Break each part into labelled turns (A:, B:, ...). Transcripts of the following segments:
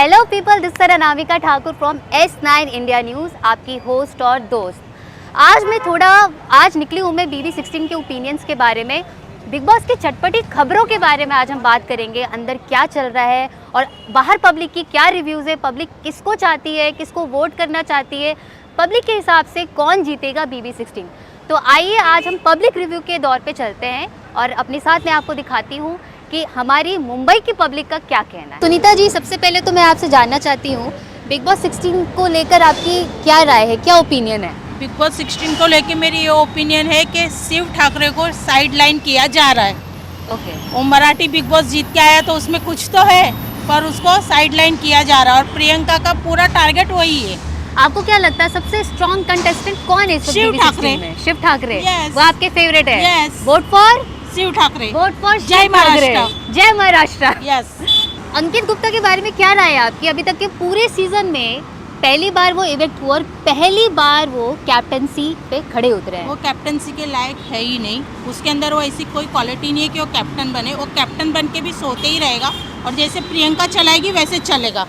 A: Hello people, this is Anamika Thakur from S9 India news, आपकी host और दोस्त। आज निकली हूँ मैं BB16 के ओपिनियंस के बारे में, बिग बॉस की चटपटी खबरों के बारे में आज हम बात करेंगे। अंदर क्या चल रहा है और बाहर पब्लिक की क्या रिव्यूज़ है, पब्लिक किसको चाहती है, किसको वोट करना चाहती है, पब्लिक के हिसाब से कौन जीतेगा BB16। तो आइए आज हम पब्लिक रिव्यू के दौर पे चलते हैं और अपने साथ मैं आपको दिखाती हूँ कि हमारी मुंबई की पब्लिक का क्या कहना है। सुनीता जी, सबसे पहले तो मैं आपसे जानना चाहती हूँ बिग बॉस 16 को लेकर आपकी क्या राय है, क्या ओपिनियन है?
B: बिग बॉस 16 को लेके मेरी ये ओपिनियन है कि शिव ठाकरे को साइड लाइन किया जा रहा है।
A: ओके।
B: वो मराठी बिग बॉस जीत के आया तो उसमें कुछ तो है, पर उसको साइड लाइन किया जा रहा है और प्रियंका का पूरा टारगेट वही है।
A: आपको क्या लगता है सबसे स्ट्रॉन्ग कंटेस्टेंट कौन है?
B: शिव ठाकरे।
A: शिव ठाकरे,
B: Yes.
A: वो आपके फेवरेट है?
B: Yes.
A: Vote for
B: Shiv Thakare.
A: Vote for
B: जय महाराष्ट्र।
A: जय महाराष्ट्र।
B: यस।
A: अंकित गुप्ता के बारे में क्या राय है आपकी? अभी तक के पूरे सीजन में पहली बार वो इवेक्ट हुआ और पहली बार वो कैप्टनसी पे खड़े उतरे हैं।
B: वो कैप्टनसी के लायक है ही नहीं, उसके अंदर वो ऐसी कोई क्वालिटी नहीं है कि वो कैप्टन बने। वो कैप्टन बन के भी सोते ही रहेगा और जैसे प्रियंका चलाएगी वैसे चलेगा।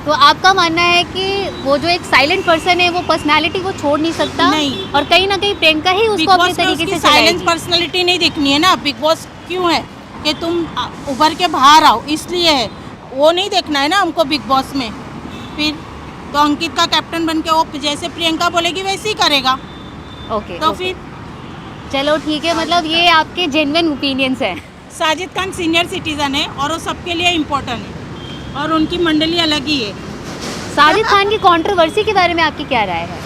A: तो आपका मानना है कि वो जो एक साइलेंट पर्सन है वो पर्सनालिटी को छोड़ नहीं सकता?
B: नहीं।
A: और कहीं ना कहीं प्रियंका ही उसको अपने तरीके से
B: साइलेंस
A: चलाएगी।
B: पर्सनालिटी नहीं दिखनी है ना। बिग बॉस क्यों है कि तुम उभर के बाहर आओ, इसलिए है। वो नहीं देखना है ना हमको बिग बॉस में। फिर तो अंकित का कैप्टन बन के वो जैसे प्रियंका बोलेगी वैसे ही करेगा।
A: ओके,
B: तो
A: ओके।
B: फिर
A: चलो ठीक है, मतलब ये आपके जेन्युइन ओपिनियंस हैं।
B: साजिद खान सीनियर सिटीजन है और वो सबके लिए इम्पोर्टेंट है और उनकी मंडली अलग ही है।
A: साजिद खान की कंट्रोवर्सी के बारे में आपकी क्या राय है?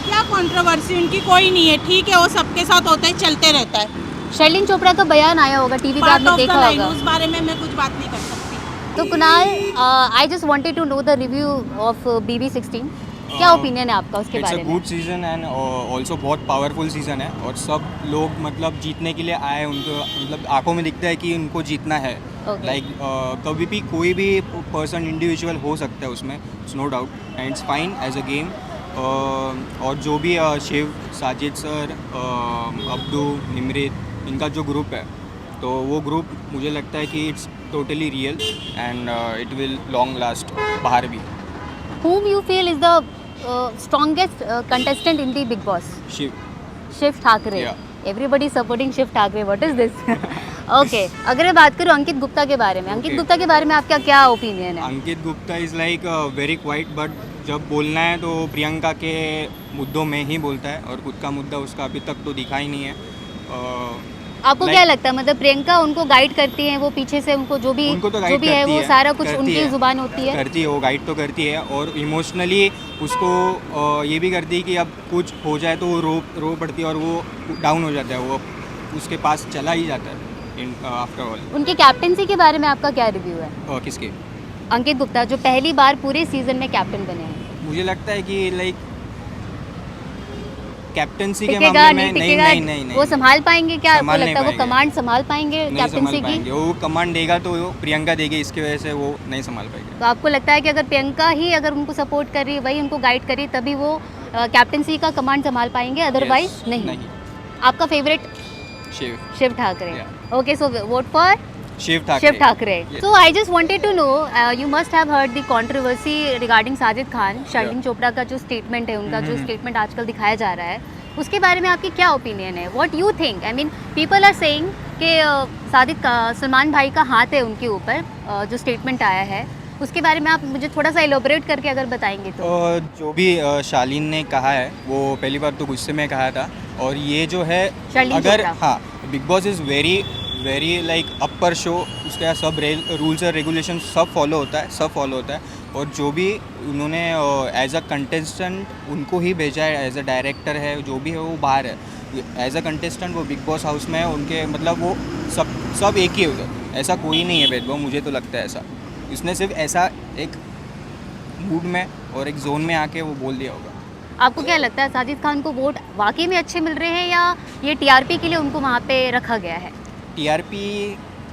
B: क्या कंट्रोवर्सी, उनकी कोई नहीं है। ठीक है, वो सबके साथ होता है, चलते रहता है।
A: शर्लिन चोपड़ा का बयान आया होगा टीवी पे,
B: पार्ट
A: आपने
B: ऑफ द
A: देखा
B: लाइन,
A: होगा।
B: उस बारे में मैं कुछ बात नहीं कर सकती।
A: तो Kunal, I just wanted to know the review of BB16। क्या ओपिनियन है आपका उसके
C: इट्स
A: बारे
C: अ
A: में?
C: गुड सीजन एंड ऑल्सो बहुत पावरफुल सीजन है और सब लोग मतलब जीतने के लिए आए। उनको मतलब आंखों में दिखता है कि उनको जीतना है।
A: Okay.
C: लाइक कभी भी कोई भी पर्सन इंडिविजुअल हो सकता है उसमें, it's no doubt and it's fine as a game. और जो भी शिव, साजिद सर, अब्दू, निमृत, इनका जो ग्रुप है तो वो ग्रुप मुझे लगता है कि it's totally real and it will long last बाहर भी।
A: Whom you feel is the strongest contestant in the Big Boss?
C: Shiv.
A: Shiv Thakare.
C: Yeah.
A: Everybody supporting Shiv Thakare. What is this? Okay, अगर मैं बात करूँ अंकित गुप्ता के बारे में, अंकित
C: Okay.
A: गुप्ता के बारे में आपका क्या ओपिनियन है?
C: Ankit Gupta is like very quiet, but जब बोलना है तो प्रियंका के मुद्दों में ही बोलता है और खुद का मुद्दा उसका अभी तक तो दिखा ही नहीं है।
A: आपको क्या लगता है, मतलब प्रियंका उनको गाइड करती है, वो पीछे से उनको जो भी
C: उनको तो
A: जो
C: गाइड
A: भी है
C: करती
A: वो
C: है,
A: सारा कुछ
C: करती
A: उनकी
C: है,
A: जुबान होती है?
C: करती है, वो गाइड तो करती है और इमोशनली उसको ये भी करती है कि अब कुछ हो जाए तो वो रो पड़ती है और वो डाउन हो जाता है, वो उसके पास चला ही जाता है आफ्टर ऑल।
A: उनकी कैप्टनसी के बारे में आपका क्या रिव्यू है?
C: किसके?
A: अंकित गुप्ता जो पहली बार पूरे सीजन में कैप्टन बने हैं।
C: मुझे लगता है कि लाइक कैप्टनसी के
A: टिकेगा
C: मामले में
A: टिकेगा,
C: नहीं
A: वो संभाल पाएंगे क्या? आपको
C: संभाल नहीं
A: लगता है वो
C: पाएंगे।
A: कमांड संभाल पाएंगे
C: नहीं
A: कैप्टनसी
C: संभाल
A: की?
C: पाएंगे। वो कमांड देगा तो वो प्रियंका देगी, इसकी वजह से वो नहीं संभाल पाएंगे।
A: तो आपको लगता है कि अगर प्रियंका ही अगर उनको सपोर्ट कर रही है, वही उनको गाइड कर रही है, तभी वो कैप्टनसी का कमांड संभाल पाएंगे, अदरवाइज
C: Yes,
A: नहीं? आपका favourite
C: Shiv.
A: Shiv Thakare. Okay, so vote for
C: Shiv Thakare.
A: Shiv Thakare.
C: Yes.
A: So I just wanted to know, you must have heard the controversy regarding Sajid Khan, Sherlyn
C: Yeah.
A: Chopra का जो स्टेटमेंट है, उनका जो
C: हम्म।
A: स्टेटमेंट आजकल दिखाया जा रहा है, उसके बारे में आपकी क्या ओपिनियन है? What you think? I mean people are saying कि सलमान भाई का हाथ है उनके ऊपर, जो स्टेटमेंट आया है उसके बारे में आप मुझे थोड़ा सा एलोबरेट करके अगर बताएंगे तो।
C: जो भी शालीन ने कहा है वो पहली बार तो गुस्से में कहा था और ये जो है
A: शालीन
C: अगर
A: चोपड़ा।
C: हाँ, big boss is very like upper show, उसके यहाँ सब रूल्स और रेगुलेशन सब फॉलो होता है और जो भी उन्होंने एज अ कंटेस्टेंट उनको ही भेजा है, एज अ डायरेक्टर है जो भी है वो बाहर है, एज अ कंटेस्टेंट वो बिग बॉस हाउस में है, उनके मतलब वो सब एक ही है उधर, ऐसा कोई नहीं है भेदभाव, मुझे तो लगता है ऐसा। इसने सिर्फ ऐसा एक मूड में और एक जोन में आके वो बोल दिया होगा।
A: आपको क्या लगता है साजिद खान को वोट वाकई में अच्छे मिल रहे हैं या ये TRP के लिए उनको वहाँ पे रखा गया है?
C: TRP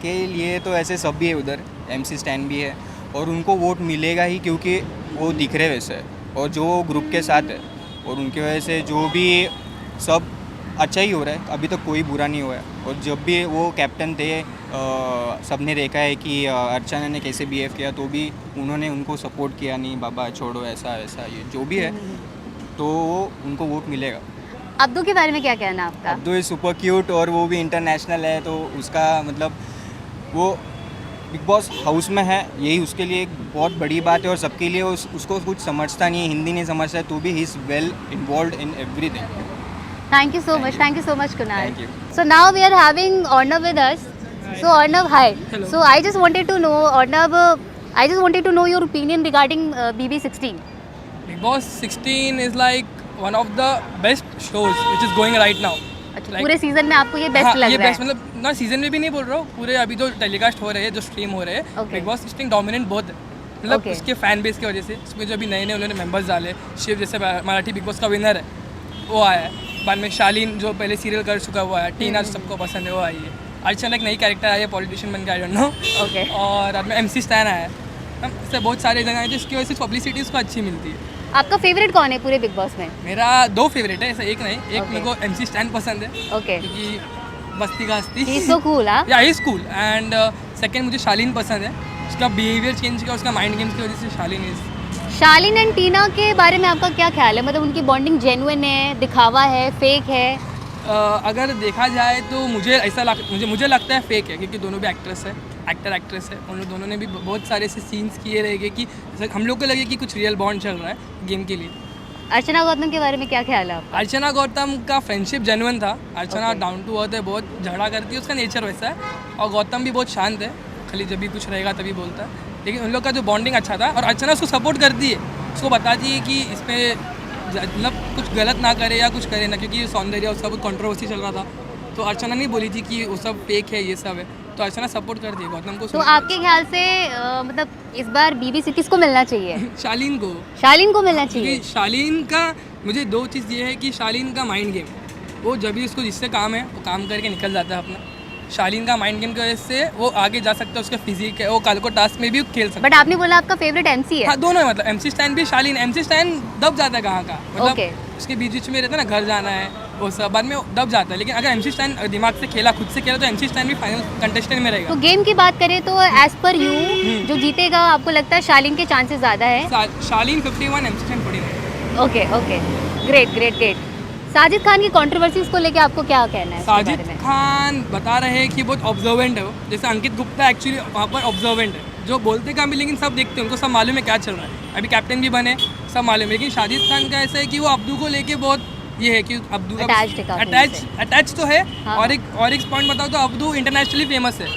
C: के लिए तो ऐसे सब भी है उधर, MC स्टैन भी है और उनको वोट मिलेगा ही क्योंकि वो दिख रहे वैसे है और जो ग्रुप के साथ है और उनकी वजह से जो भी सब अच्छा ही हो रहा है, अभी तक कोई बुरा नहीं हुआ है। और जब भी वो कैप्टन थे सबने देखा है कि अर्चना ने कैसे बिहेव किया, तो भी उन्होंने उनको सपोर्ट किया, नहीं बाबा छोड़ो ऐसा वैसा, ये जो भी है तो उनको वोट मिलेगा।
A: अब्दू के बारे में क्या कहना है आपका?
C: अब्दू इज सुपर क्यूट और वो भी इंटरनेशनल है, तो उसका मतलब वो बिग बॉस हाउस में है, यही उसके लिए एक बहुत बड़ी बात है। और सबके लिए उसको कुछ समझता नहीं है, हिंदी नहीं समझता है, तो भी he is well involve in everything.
A: Thank you so much. Thank you so much, Kunal.
C: Thank you.
A: So now we are having Arnav with us. So Arnav, hi.
D: Hello.
A: So I just wanted to know, Arnav, I just wanted to know your opinion regarding BB16.
D: Big Boss 16 is like one of the best shows which is going right now.
A: अच्छा,
D: Like-
A: पूरे season में आपको ये best
D: हाँ,
A: लग
D: ये
A: रहा
D: best
A: है?
D: मतलब ना सीजन में भी नहीं बोल रहा हूँ, पूरे अभी जो टेलीकास्ट हो रहे हैं, जो स्ट्रीम हो रहे हैं,
A: Okay.
D: बिग बॉस 16 डोमिनेंट बहुत है। मतलब
A: Okay.
D: उसके फैन बेस की वजह से, उसमें जो अभी नए नए उन्होंने मेंबर्स डाले, शिव जैसे मराठी बिग बॉस का विनर है वो आया है, बाद में शालीन जो पहले सीरियल कर चुका है वो आया, टीना जो सबको पसंद है वो आई है, अर्चना एक नई कैरेक्टर आई है पॉलिटिशियन बन के, आई डोंट नो।
A: Okay.
D: और बाद में MC स्टैन आया है, इससे बहुत सारे जगह हैं जिसकी वजह से पब्लिसिटी उसको अच्छी मिलती है।
A: आपका फेवरेट कौन है पूरे बिग बॉस में?
D: मेरा 2 फेवरेट है, ऐसा एक नहीं, एक
A: Okay.
D: मेरे को MC स्टैन पसंद है
A: Okay.
D: क्योंकि बस्ती का हस्ती,
A: He is so cool, हाँ?
D: या इज कूल। एंड सेकंड मुझे शालीन पसंद है, उसका बिहेवियर चेंज किया, उसका माइंड गेम्स की वजह से शालीन इज।
A: शालीन एंड टीना के बारे में आपका क्या ख्याल है? मतलब उनकी बॉन्डिंग जेन्युइन है, दिखावा है, फेक है?
D: अगर देखा जाए तो मुझे ऐसा मुझे लगता है फेक है, क्योंकि दोनों भी एक्ट्रेस है, एक्ट्रेस है, उन लोग दोनों ने भी बहुत सारे ऐसे सीन्स किए रहेंगे कि हम लोग को लगे कि कुछ रियल बॉन्ड चल रहा है गेम के लिए।
A: अर्चना गौतम के बारे में क्या ख्याल है आपका?
D: अर्चना गौतम का फ्रेंडशिप जेन्युइन था, अर्चना
A: Okay.
D: डाउन टू अर्थ है, बहुत झगड़ा करती है, उसका नेचर वैसा है, और गौतम भी बहुत शांत है, खाली जब भी कुछ रहेगा तभी बोलता है, लेकिन उन लोग का जो बॉन्डिंग अच्छा था, और अर्चना उसको सपोर्ट करती है, उसको बताती है कि इसमें मतलब कुछ गलत ना करे या कुछ करे ना, क्योंकि सौंदर्य उसका बहुत कंट्रोवर्सी चल रहा था, तो अर्चना नहीं बोली थी कि वो सब फेक है, ये सब है, तो अर्चना सपोर्ट करती है गौतम को।
A: तो आपके ख्याल से मतलब इस बार BBC किसको मिलना चाहिए?
D: शालीन को,
A: शालीन को मिलना चाहिए?
D: क्योंकि शालीन का मुझे 2 चीज़ ये है कि शालीन का माइंड गेम, वो जब भी उसको जिससे काम है वो काम करके निकल जाता है अपना। शालीन का माइंड गेम की वजह से वो आगे जा सकता है, उसका फिजिक है, वो कल को टास्क में भी खेल सकता है।
A: बट आपने बोला आपका फेवरेट MC है?
D: हाँ दोनों है, मतलब MC स्टैन भी शालीन, MC स्टैन दब जाता है कहाँ का, मतलब
A: Okay.
D: उसके बीच में रहता है ना, घर जाना है वो सब, बाद में वो दब जाता है, लेकिन अगर MC स्टैन दिमाग से खेला, खुद से खेला, तो MC स्टैन भी फाइनल कंटेस्टेंट में रहेगा।
A: तो गेम की बात करें तो एज पर यू जो जीतेगा आपको लगता है शालीन के चांसेस ज़्यादा है?
D: शालीन 51, MC stand 49।
A: Okay okay, great great great. Sajid Khan की कंट्रोवर्सीज को लेके आपको क्या कहना है इसके
D: साजिद
A: बारे में?
D: खान बता रहे हैं कि बहुत ऑब्जर्वेंट है वो, जैसे अंकित गुप्ता एक्चुअली वहाँ पर ऑब्जर्वेंट है, जो बोलते काम भी लेकिन सब देखते हैं, उनको सब मालूम है क्या चल रहा है, अभी कैप्टन भी बने, सब मालूम है, लेकिन साजिद खान का ऐसा है कि वो अब्दू को लेके बहुत ये है कि अब्दू का
A: Attached है काफी
D: अटैच तो है।
A: हाँ।
D: और एक पॉइंट बताओ तो अब्दू इंटरनेशनली फेमस है,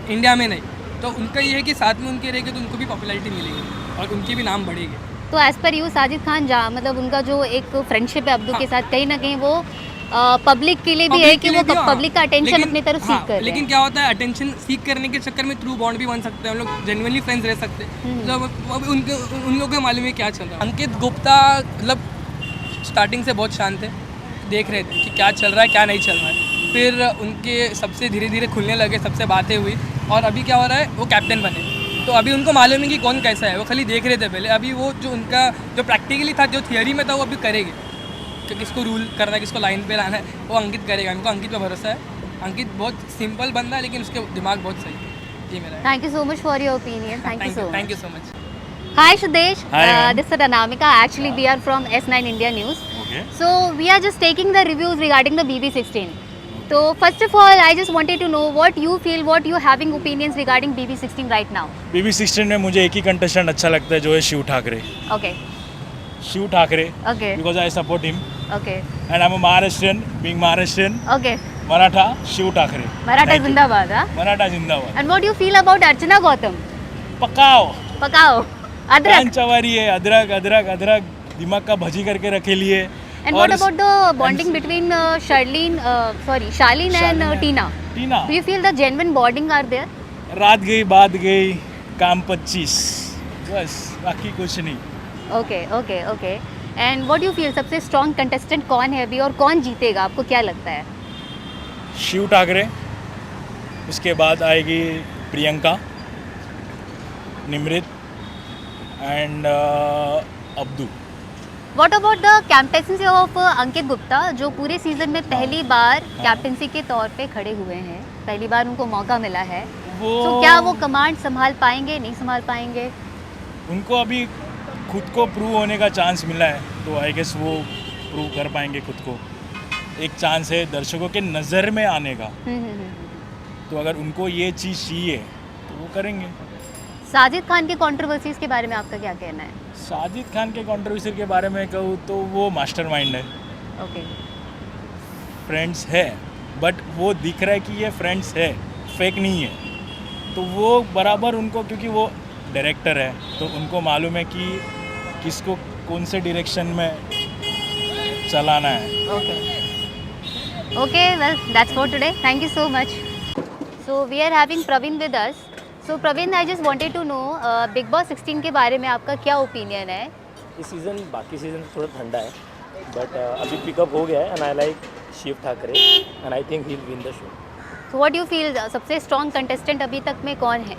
D: इंडिया में नहीं, तो उनका ये है कि साथ में उनके रहेंगे तो उनको भी पॉपुलैरिटी मिलेगी और उनकी भी नाम बढ़ेगी।
A: तो as per you Sajid Khan मतलब उनका जो एक फ्रेंडशिप है अब्दू के साथ, कहीं ना कहीं वो पब्लिक के लिए भी है कि वो पब्लिक का अटेंशन अपनी तरफ सीख कर रहे
D: लेकिन
A: हैं।
D: क्या होता है, अटेंशन सीख करने के चक्कर में थ्रू बॉन्ड भी बन सकते हैं, हम लोग जेन्युइनली फ्रेंड्स रह सकते हैं, मतलब अब उन लोगों को मालूम है क्या चल रहा है। अंकित गुप्ता मतलब स्टार्टिंग से बहुत शांत थे, देख रहे थे कि क्या चल रहा है क्या नहीं चल रहा है, फिर उनके सबसे धीरे धीरे खुलने लगे, सबसे बातें हुई, और अभी क्या हो रहा है, वो कैप्टन बने, तो अभी उनको मालूम है कि कौन कैसा है, वो खाली देख रहे थे पहले, अभी वो जो उनका जो प्रैक्टिकली था, जो थियरी में था, वो अभी करेंगे कि किसको रूल करना है, किसको लाइन पे लाना है, वो अंकित करेगा, उनको अंकित पे भरोसा है। अंकित बहुत सिंपल बंदा है, लेकिन उसके दिमाग बहुत सही है, ये मेरा
A: thank you so much for your opinion. Thank you so
D: thank
A: much.
D: You so much.
A: Hi Sudesh,
E: Hi, ma'am.
A: this is Anamika. Actually, we are from S9 India News.
E: Okay.
A: So we are just taking the reviews regarding the BB16. So first of all, I just wanted to know what you feel, what you having opinions regarding BB16 right now.
E: BB16 में मुझे एक ही contestant अच्छा लगता है, जो है Shiv Thackeray.
A: Okay,
E: Shiv Thackeray,
A: okay,
E: because I support him
A: okay,
E: and I'm a Maharashtrian, being Maharashtrian,
A: okay.
E: Maratha, Shiv Thackeray.
A: Maratha
E: Thank you.
A: Zindabad, huh?
E: Maratha जिंदाबाद।
A: And what do you feel about Archana Gautam?
E: पकाओ,
A: Pakao,
E: कान
A: Adrak.
E: चवारी है, अदरक अदरक अदरक, दिमाग का भजी करके रखे लिए।
A: And what about the bonding between Shaleen and Tina?
E: Tina,
A: Do you feel the genuine bonding are there?
E: रात गई बात गई, काम 25, बस बाकी कुछ नहीं।
A: Okay, okay, okay. And what do you feel सबसे strong contestant कौन है अभी और कौन जीतेगा, आपको क्या लगता है?
E: शिव ठाकरे, उसके बाद आएगी Priyanka, Nimrit and Abdu.
A: What about the captaincy of Ankit Gupta, जो पूरे सीजन में पहली बार कैप्टेंसी के तौर पे खड़े हुए हैं, पहली बार उनको मौका मिला है, तो क्या वो कमांड संभाल पाएंगे, नहीं संभाल पाएंगे?
E: उनको अभी खुद को प्रूव होने का चांस मिला है, तो आई गेस वो प्रूव कर पाएंगे खुद को। एक चांस है दर्शकों के नज़र में आने का, तो अगर उनको ये चीज़ चाहिए तो वो करेंगे।
A: साजिद खान की कंट्रोवर्सीज के बारे में आपका क्या कहना है?
E: साजिद खान के कंट्रोवर्सी के बारे में कहूँ तो वो मास्टरमाइंड है,
A: ओके,
E: फ्रेंड्स है, बट वो दिख रहा है कि ये फ्रेंड्स है, फेक नहीं है। तो वो बराबर उनको, क्योंकि वो डायरेक्टर है, तो उनको मालूम है कि किसको कौन से डायरेक्शन में चलाना है।
A: Okay, well, that's for today. Thank you so much. So we are having Praveen with us. So Praveen, I just wanted to know Big Boss 16 के बारे में आपका क्या ओपिनियन है?
F: इस सीज़न बाकी सीज़न से थोड़ा ठंडा है, बट अभी पिकअप हो गया है and I like Shiv Thakare and I think he will win the show.
A: So what do you feel सबसे स्ट्रॉन्ग कंटेस्टेंट अभी तक में कौन है?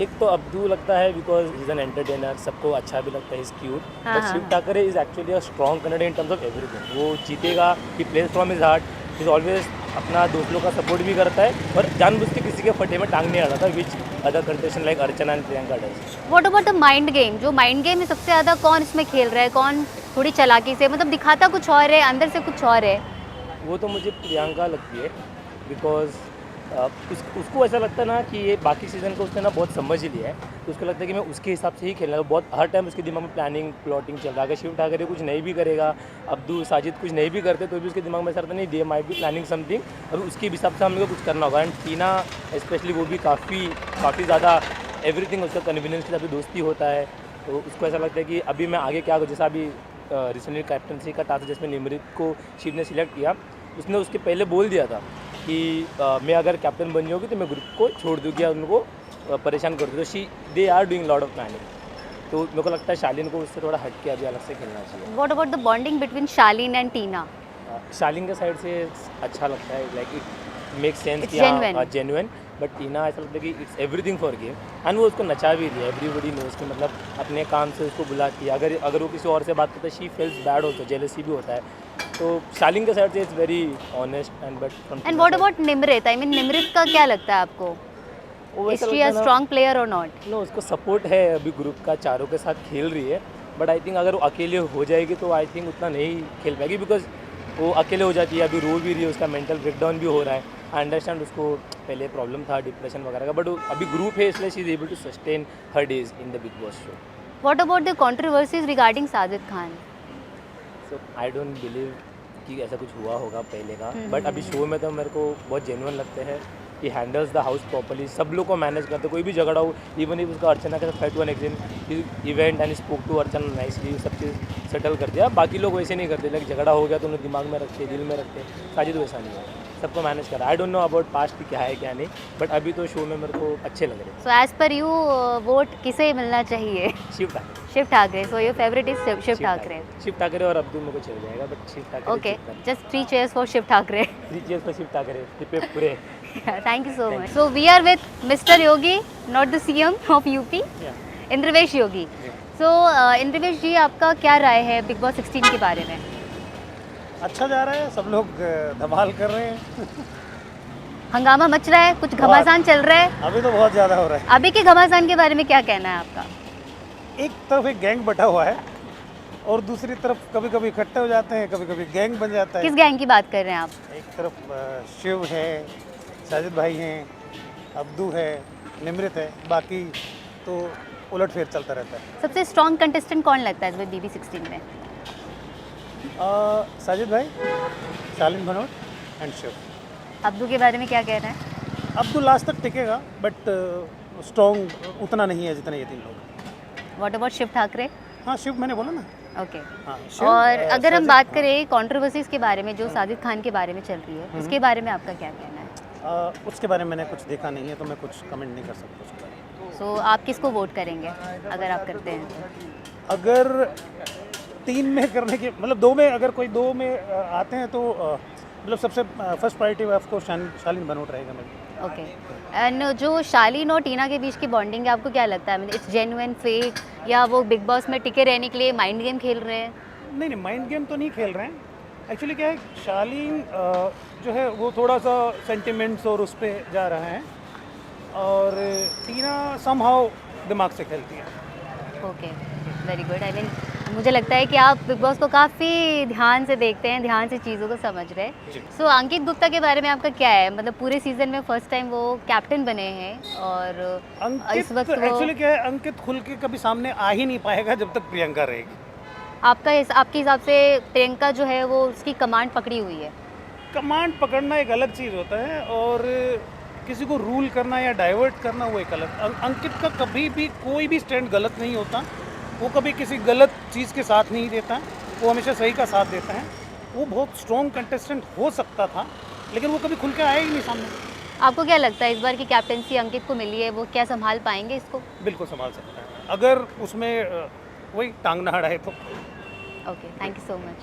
F: एक तो अब्दू लगता है बिकॉज इज एन एंटरटेनर, सबको अच्छा भी लगता है, इज क्यूट,
A: हाँ,
F: but Shiv Thakare is actually a strong candidate in terms of everything. वो जीतेगा, he plays from his heart, is always अपना दोस्तों का सपोर्ट भी करता है और जानबूझ के किसी के फटे में टांग नहीं अड़ा था, which other contestant like Archana and Priyanka does.
A: What about the mind game? जो माइंड गेम में सबसे ज़्यादा कौन इसमें खेल रहा है, कौन थोड़ी चालाकी से, मतलब दिखाता कुछ और है, अंदर से कुछ और है?
F: वो तो मुझे प्रियंका लगती है, बिकॉज उसको ऐसा लगता है ना कि ये बाकी सीज़न को उसने ना बहुत समझ ही लिया है, तो उसको लगता है कि मैं उसके हिसाब से ही खेलना है। बहुत हर टाइम उसके दिमाग में प्लानिंग प्लॉटिंग चल रहा है। अगर शिव ठाकरे कुछ नहीं भी करेगा, अब्दू साजिद कुछ नहीं भी करते, तो भी उसके दिमाग में ऐसा रहता नहीं, they might be planning something, अभी उसके हिसाब से हम लोग को कुछ करना होगा। एंड टीना स्पेशली, वो भी काफ़ी ज़्यादा एवरीथिंग उसका कन्वीनियंस के साथ दोस्ती होता है, तो उसको ऐसा लगता है कि अभी मैं आगे क्या, जैसा अभी रिसेंटली कैप्टनसी का टास्क जिसमें निमृत को शिव ने सिलेक्ट किया, उसने उसके पहले बोल दिया था कि मैं अगर कैप्टन बन जाऊँगी तो मैं ग्रुप को छोड़ दूँगी या उनको परेशान कर दूँ, तो they are doing lot of planning. तो मेरे को लगता है शालीन को उससे थोड़ा हट के अभी अलग से खेलना चाहिए।
A: What about the bonding between Shalin and Tina?
F: Shalin के साइड से अच्छा लगता है, like it make sense
A: It's
F: कि हाँ जेन्युइन, बट टीना ऐसा लगता है कि it's everything for game, and वो उसको नचा भी रही है, एवरीबडी नोज कि मतलब अपने काम से उसको बुलाती है, अगर वो किसी और से बात करता है शी फील्स बैड होता है, जेलसी भी होता है। तो शालीन के साइड से it's very honest and but
A: and what about Nimrit? I mean Nimrit का क्या लगता है आपको? Is she a strong player or not?
F: No, उसको सपोर्ट है अभी ग्रुप का, चारों के साथ खेल रही है, बट आई थिंक अगर वो अकेले हो जाएगी तो आई थिंक उतना नहीं खेल पाएगी, बिकॉज वो अकेले हो जाती है, अभी रो भी रही है, उसका मेंटल ब्रेकडाउन भी हो रहा है। आई अंडरस्टैंड उसको पहले प्रॉब्लम था डिप्रेशन वगैरह का, बट अभी ग्रुप है इसलिए she is able to sustain her days in the Bigg Boss show.
A: What about the controversies regarding Sajid Khan?
F: So I don't believe कि ऐसा कुछ हुआ होगा पहले का, बट अभी शो में तो मेरे को बहुत जेन्युइन लगते हैं कि हैंडल्स द हाउस प्रॉपर्ली, सब लोग को मैनेज करते, कोई भी झगड़ा हो, इवन इफ उसका अर्चना के साथ फाइट हुआ next event and spoke to Archana nicely, सब चीज़ सेटल कर दिया। बाकी लोग वैसे नहीं करते, लाइक झगड़ा हो गया तो उन्हें दिमाग में रखते, दिल में रखते, साजिद वैसा नहीं है, सबको मैनेज करा। I don't know about past क्या है क्या नहीं, बट अभी तो शो में मेरे को अच्छे लग रहे हैं।
A: So as per you, vote किसे मिलना चाहिए?
F: Shiv Thakare.
A: Shiv Thackeray. So your favorite is Shiv Thakare.
F: Shiv Thackeray और अब्दू मेरे को चल जाएगा, but Shiv Thackeray.
A: Okay, just 3 cheers for Shiv Thackeray.
F: 3 cheers for Shiv Thackeray, दीपे पूरे।
A: Thank you so much. So we are with Mr. Yogi, not the CM of UP, Indravesh Yogi. So Indravesh जी, आपका क्या राय है बिग बॉस 16 के बारे में?
G: अच्छा जा रहा है, सब लोग धमाल कर रहे हैं।
A: हंगामा मच रहा है, कुछ घमासान चल रहा है?
G: अभी तो बहुत ज़्यादा हो रहा है।
A: अभी के घमासान के बारे में क्या कहना है आपका?
G: एक तरफ एक गैंग बटा हुआ है और दूसरी तरफ कभी कभी इकट्ठे हो जाते हैं, कभी कभी गैंग बन जाता है।
A: किस गैंग की बात कर रहे हैं आप?
G: एक तरफ शिव है, साजिद भाई हैं, अब्दू है, निमृत है, बाकी तो उलटफेर चलता रहता है।
A: सबसे स्ट्रॉन्ग कंटेस्टेंट कौन लगता है इस BB 16 में?
G: साजिद भाई, शालीन भनोट एंड शिव।
A: अब्दू के बारे में क्या कह रहे हैं?
G: अब्दू लास्ट तक टिकेगा, बट स्ट्रॉन्ग उतना नहीं है जितने ये 3 लोग।
A: What about Shiv Thakare?
G: हाँ, शिव मैंने बोला ना।
A: ओके.
G: हाँ, शिव,
A: और अगर हम
G: साजिद,
A: बात करें कंट्रोवर्सीज के बारे में जो साजिद खान के बारे में चल रही है, उसके बारे में आपका क्या कहना है?
G: उसके बारे में मैंने कुछ देखा नहीं है, तो मैं कुछ कमेंट नहीं कर सकता उसके बारे में।
A: सो आप किसको वोट करेंगे अगर आप करते हैं तो?
G: अगर 3 में करने के मतलब 2 में, अगर कोई 2 में आते हैं तो मतलब सबसे फर्स्ट प्रायोरिटी ऑफ कोर्स शालीन भनोट रहेगा मेरी।
A: ओके. एंड जो शालीन और टीना के बीच की बॉन्डिंग है, आपको क्या लगता है? इट्स जेन्युइन, फेक, या वो बिग बॉस में टिके रहने के लिए माइंड गेम खेल रहे हैं?
G: नहीं नहीं, माइंड गेम तो नहीं खेल रहे हैं। एक्चुअली क्या है, शालीन जो है वो थोड़ा सा सेंटिमेंट्स और उस पर जा रहा है, और टीना समहाउ दिमाग से खेलती है।
A: Okay, very good. I mean मुझे लगता है कि आप बिग बॉस को काफ़ी ध्यान से देखते हैं, ध्यान से चीज़ों को समझ रहे
G: जी।
A: हैं। सो अंकित गुप्ता के बारे में आपका क्या है? मतलब पूरे सीज़न में फर्स्ट टाइम वो कैप्टन बने हैं, और
G: अंकित
A: इस वक्त वो
G: एक्चुअली क्या है, अंकित खुल के कभी सामने आ ही नहीं पाएगा जब तक प्रियंका रहेगी।
A: आपके हिसाब से प्रियंका जो है वो उसकी कमांड पकड़ी हुई है।
G: कमांड पकड़ना एक अलग चीज़ होता है, और किसी को रूल करना या डाइवर्ट करना वो एक अलग। अंकित का कभी भी कोई भी स्टैंड गलत नहीं होता, वो कभी किसी गलत चीज़ के साथ नहीं देता, वो हमेशा सही का साथ देता है। वो बहुत स्ट्रॉन्ग कंटेस्टेंट हो सकता था, लेकिन वो कभी खुल के आया ही नहीं सामने।
A: आपको क्या लगता है इस बार की कैप्टनसी अंकित को मिली है, वो क्या संभाल पाएंगे इसको?
G: बिल्कुल संभाल सकता है, अगर उसमें वही टांग ना अड़ाए तो।
A: Okay, thank you so much.